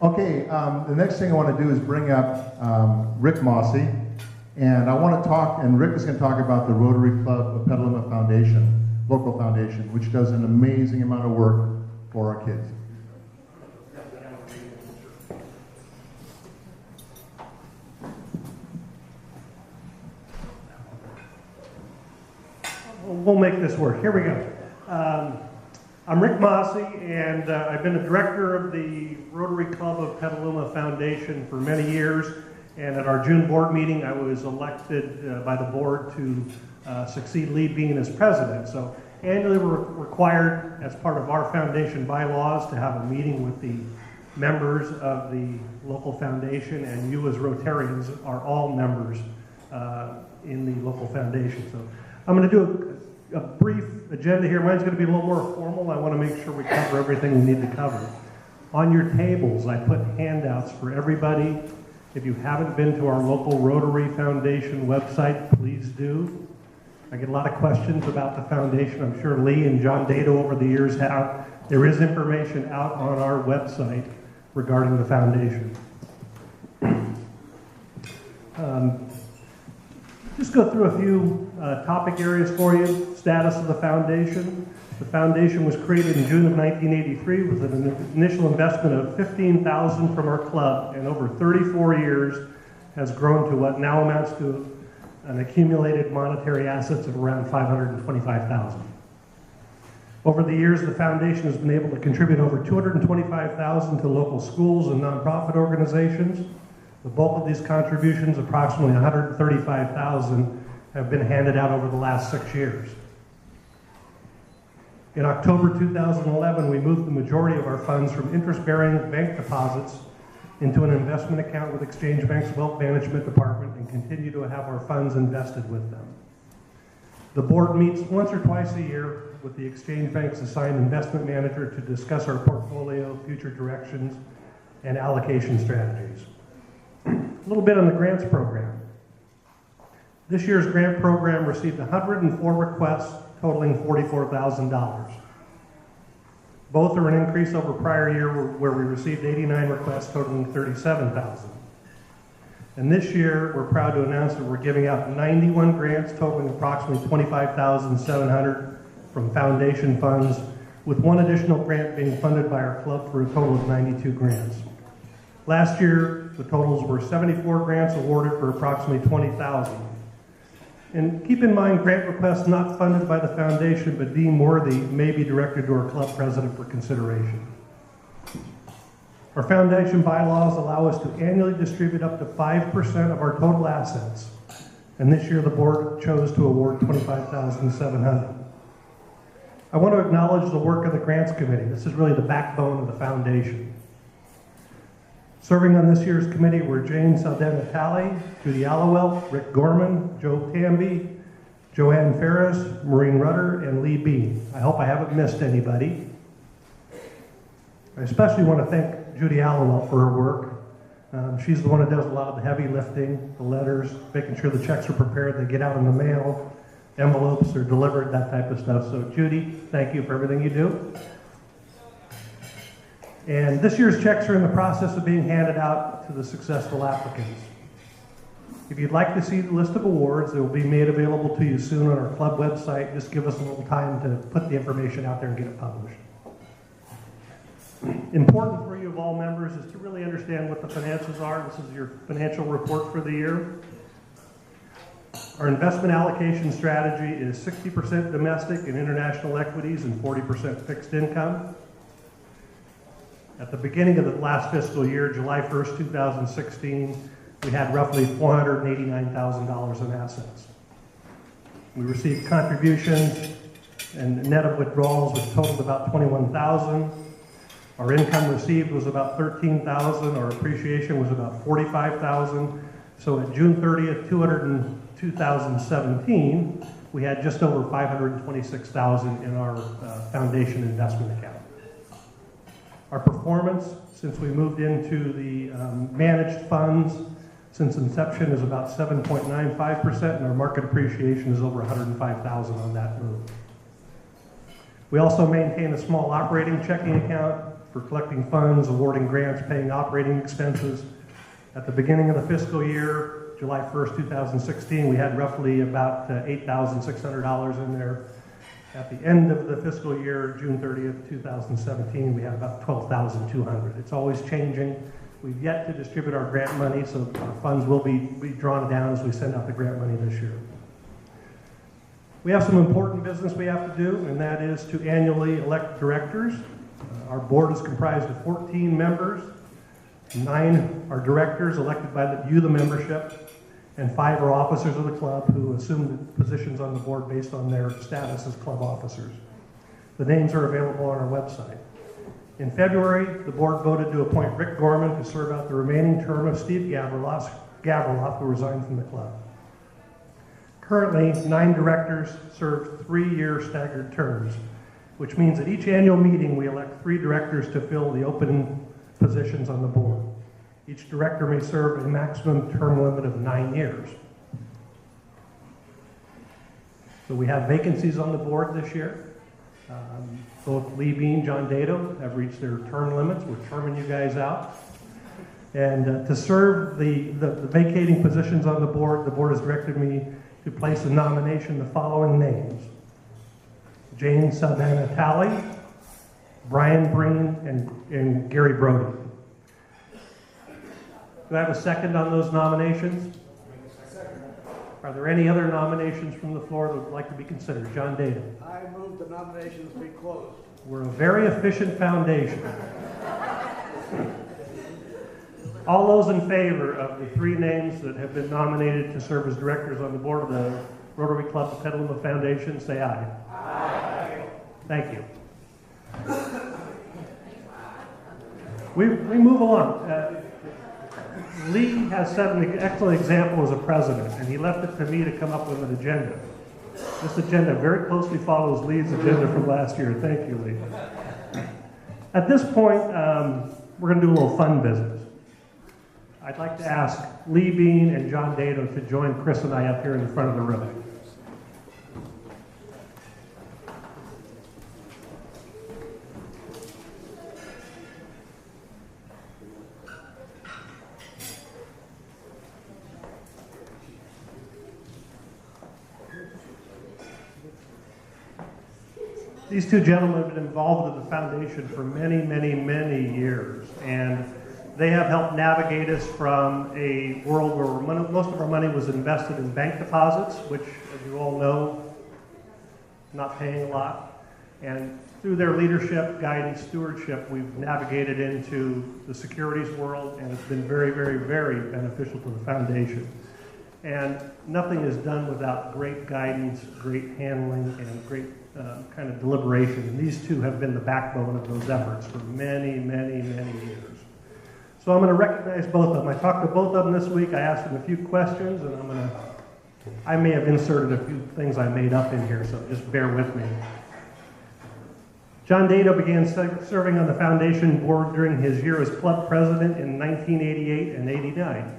Okay, the next thing I want to do is bring up Rick Mossi, and I want to talk, and Rick is going to talk about the Rotary Club of Petaluma Foundation, local foundation, which does an amazing amount of work for our kids. We'll make this work. Here we go. I'm Rick Mossi, and I've been a director of the Rotary Club of Petaluma Foundation for many years. And at our June board meeting, I was elected by the board to succeed Lee Bean as president. So annually we're required, as part of our foundation bylaws, to have a meeting with the members of the local foundation, and you as Rotarians are all members in the local foundation. So I'm going to do a brief agenda here. Mine's going to be a little more formal. I want to make sure we cover everything we need to cover. On your tables, I put handouts for everybody. If you haven't been to our local Rotary Foundation website, please do. I get a lot of questions about the foundation. I'm sure Lee and John Dado over the years have. There is information out on our website regarding the foundation. Just go through a few topic areas for you. Status of the foundation. The foundation was created in June of 1983 with an initial investment of $15,000 from our club, and over 34 years has grown to what now amounts to an accumulated monetary assets of around $525,000. Over the years, the foundation has been able to contribute over $225,000 to local schools and nonprofit organizations. The bulk of these contributions, approximately $135,000, have been handed out over the last 6 years. In October 2011, we moved the majority of our funds from interest-bearing bank deposits into an investment account with Exchange Bank's Wealth Management Department and continue to have our funds invested with them. The board meets once or twice a year with the Exchange Bank's assigned investment manager to discuss our portfolio, future directions, and allocation strategies. A little bit on the grants program. This year's grant program received 104 requests totaling $44,000. Both are an increase over prior year where we received 89 requests totaling $37,000. And this year, we're proud to announce that we're giving out 91 grants totaling approximately $25,700 from foundation funds, with one additional grant being funded by our club for a total of 92 grants. Last year, the totals were 74 grants awarded for approximately $20,000. And keep in mind, grant requests not funded by the foundation but deemed worthy may be directed to our club president for consideration. Our foundation bylaws allow us to annually distribute up to 5% of our total assets. And this year, the board chose to award $25,700. I want to acknowledge the work of the Grants Committee. This is really the backbone of the foundation. Serving on this year's committee were Jane Salden-Natale, Judy Allowell, Rick Gorman, Joe Tamby, Joanne Ferris, Maureen Rudder, and Lee Bean. I hope I haven't missed anybody. I especially want to thank Judy Allowell for her work. She's the one that does a lot of the heavy lifting, the letters, making sure the checks are prepared, they get out in the mail, envelopes are delivered, that type of stuff. So Judy, thank you for everything you do. And this year's checks are in the process of being handed out to the successful applicants. If you'd like to see the list of awards, they will be made available to you soon on our club website. Just give us a little time to put the information out there and get it published. Important for you of all members is to really understand what the finances are. This is your financial report for the year. Our investment allocation strategy is 60% domestic and international equities and 40% fixed income. At the beginning of the last fiscal year, July 1st, 2016, we had roughly $489,000 in assets. We received contributions and net of withdrawals, which totaled about $21,000. Our income received was about $13,000. Our appreciation was about $45,000. So at June 30th, 2017, we had just over $526,000 in our foundation investment account. Our performance, since we moved into the managed funds, since inception is about 7.95%, and our market appreciation is over $105,000 on that move. We also maintain a small operating checking account for collecting funds, awarding grants, paying operating expenses. At the beginning of the fiscal year, July 1st, 2016, we had roughly about $8,600 in there. At the end of the fiscal year, June 30th, 2017, we had about $12,200. It's always changing. We've yet to distribute our grant money, so our funds will be drawn down as we send out the grant money this year. We have some important business we have to do, and that is to annually elect directors. Our board is comprised of 14 members. 9 are directors elected by the membership, and 5 are officers of the club who assume positions on the board based on their status as club officers. The names are available on our website. In February, the board voted to appoint Rick Gorman to serve out the remaining term of Steve Gavriloff, who resigned from the club. Currently, 9 directors serve 3-year staggered terms, which means at each annual meeting we elect 3 directors to fill the open positions on the board. Each director may serve a maximum term limit of 9 years. So we have vacancies on the board this year. Both Lee Bean and John Dado have reached their term limits. We're terming you guys out. And to serve the vacating positions on the board has directed me to place a nomination the following names: Jane Saldanha-Talley, Brian Breen, and Gary Brody. Do I have a second on those nominations? Are there any other nominations from the floor that would like to be considered? John Dado. I move the nominations be closed. We're a very efficient foundation. All those in favor of the 3 names that have been nominated to serve as directors on the board of the Rotary Club of Petaluma Foundation, say aye. Aye. Thank you. We move along. Lee has set an excellent example as a president, and he left it to me to come up with an agenda. This agenda very closely follows Lee's agenda from last year. Thank you, Lee. At this point, we're going to do a little fun business. I'd like to ask Lee Bean and John Dado to join Chris and I up here in the front of the room. These 2 gentlemen have been involved with the foundation for many, many, many years, and they have helped navigate us from a world where most of our money was invested in bank deposits, which, as you all know, not paying a lot. And through their leadership, guidance, stewardship, we've navigated into the securities world, and it's been very, very, very beneficial to the foundation. And nothing is done without great guidance, great handling, and great kind of deliberation. And these 2 have been the backbone of those efforts for many, many, many years. So I'm going to recognize both of them. I talked to both of them this week. I asked them a few questions, and I may have inserted a few things I made up in here, so just bear with me. John Dado began serving on the foundation board during his year as club president in 1988 and 89.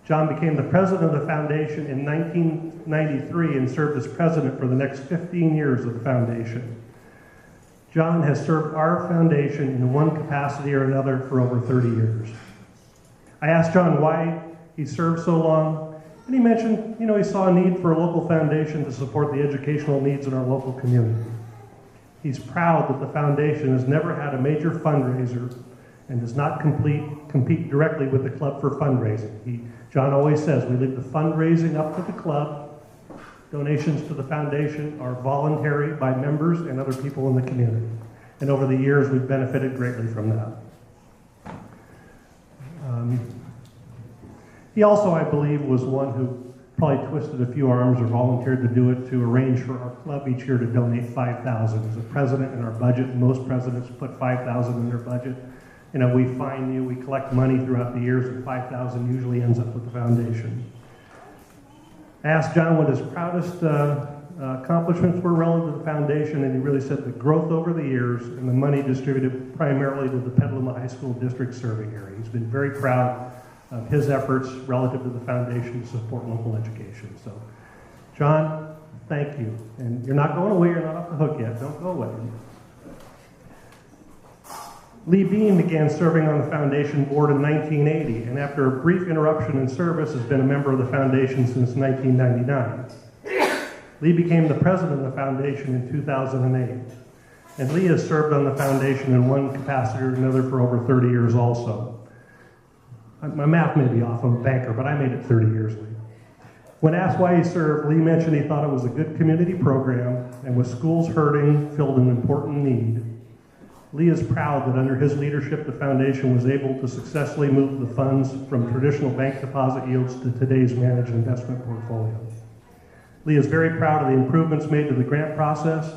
John became the president of the foundation in 1993 and served as president for the next 15 years of the foundation. John has served our foundation in one capacity or another for over 30 years. I asked John why he served so long, and he mentioned, he saw a need for a local foundation to support the educational needs in our local community. He's proud that the foundation has never had a major fundraiser and does not compete directly with the club for fundraising. John always says we leave the fundraising up to the club. Donations to the foundation are voluntary by members and other people in the community. And over the years, we've benefited greatly from that. He also, I believe, was one who probably twisted a few arms or volunteered to do it to arrange for our club each year to donate $5,000. As a president in our budget, most presidents put $5,000 in their budget. We find we collect money throughout the years, and $5,000 usually ends up with the foundation. I asked John what his proudest accomplishments were relative to the foundation, and he really said the growth over the years and the money distributed primarily to the Petaluma High School district serving area. He's been very proud of his efforts relative to the foundation to support local education. So, John, thank you. And you're not going away, you're not off the hook yet. Don't go away. Lee Beam began serving on the foundation board in 1980, and after a brief interruption in service has been a member of the foundation since 1999. Lee became the president of the foundation in 2008, and Lee has served on the foundation in one capacity or another for over 30 years also. My math may be off, I'm a banker, but I made it 30 years, Lee. When asked why he served, Lee mentioned he thought it was a good community program, and with schools hurting, filled an important need. Lee is proud that under his leadership, the foundation was able to successfully move the funds from traditional bank deposit yields to today's managed investment portfolio. Lee is very proud of the improvements made to the grant process.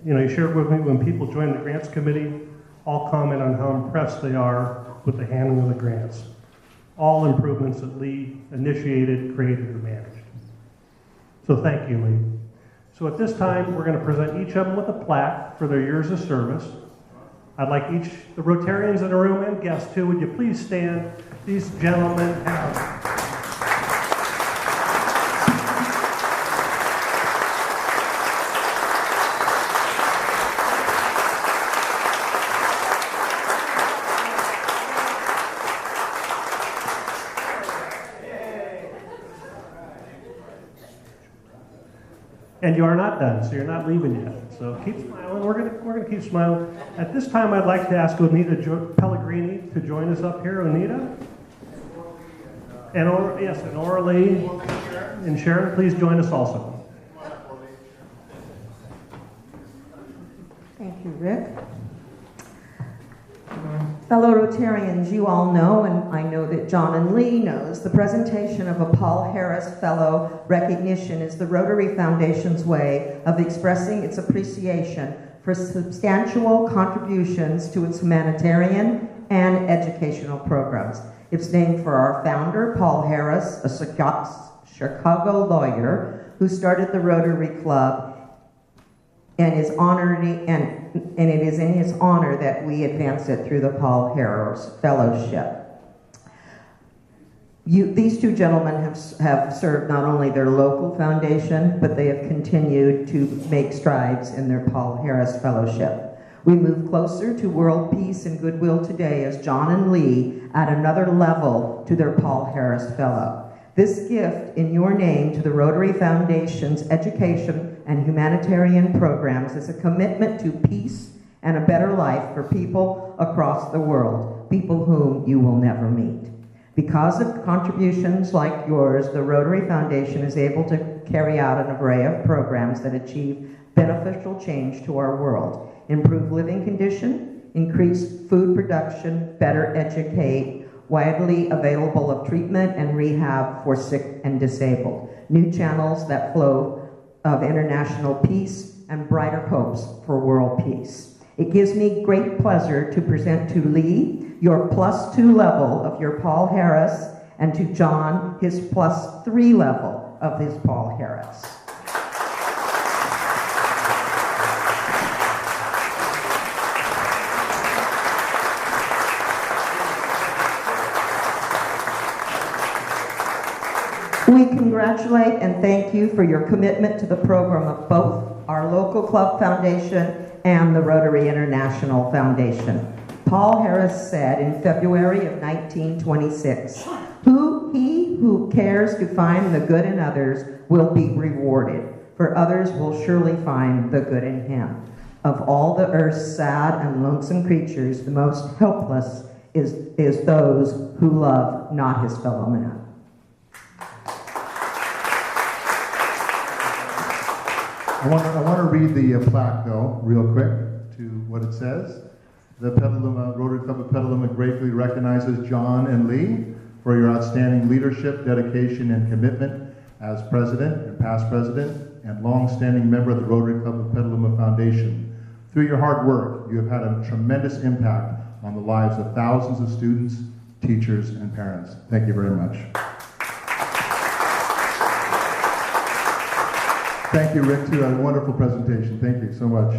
You know, he shared with me when people join the grants committee, all comment on how impressed they are with the handling of the grants. All improvements that Lee initiated, created, or managed. So thank you, Lee. So at this time, we're going to present each of them with a plaque for their years of service. I'd like the Rotarians in the room and guests too, would you please stand? These gentlemen have... And you are not done, so you're not leaving yet. So keep smiling. We're gonna keep smiling. At this time, I'd like to ask Onita Pellegrini to join us up here. Onita, and Orly and Sharon, please join us also. Thank you, Rick. Fellow Rotarians, you all know, and I know that John and Lee knows, the presentation of a Paul Harris Fellow recognition is the Rotary Foundation's way of expressing its appreciation for substantial contributions to its humanitarian and educational programs. It's named for our founder, Paul Harris, a Chicago lawyer who started the Rotary Club, and is honored, and it is in his honor that we advance it through the Paul Harris Fellowship. These two gentlemen have served not only their local foundation, but they have continued to make strides in their Paul Harris Fellowship. We move closer to world peace and goodwill today as John and Lee add another level to their Paul Harris Fellow. This gift in your name to the Rotary Foundation's education and humanitarian programs is a commitment to peace and a better life for people across the world, people whom you will never meet. Because of contributions like yours, the Rotary Foundation is able to carry out an array of programs that achieve beneficial change to our world, improve living conditions, increase food production, better educate, widely available of treatment and rehab for sick and disabled, new channels that flow of international peace and brighter hopes for world peace. It gives me great pleasure to present to Lee your +2 level of your Paul Harris, and to John his +3 level of his Paul Harris. We congratulate and thank you for your commitment to the program of both our local club foundation and the Rotary International Foundation. Paul Harris said in February of 1926, he who cares to find the good in others will be rewarded, for others will surely find the good in him. Of all the earth's sad and lonesome creatures, the most helpless is those who love not his fellow man. I want to read the plaque, though, real quick, to what it says. The Rotary Club of Petaluma gratefully recognizes John and Lee for your outstanding leadership, dedication, and commitment as president and past president and long-standing member of the Rotary Club of Petaluma Foundation. Through your hard work, you have had a tremendous impact on the lives of thousands of students, teachers, and parents. Thank you very much. Thank you, Rick, too. A wonderful presentation. Thank you so much.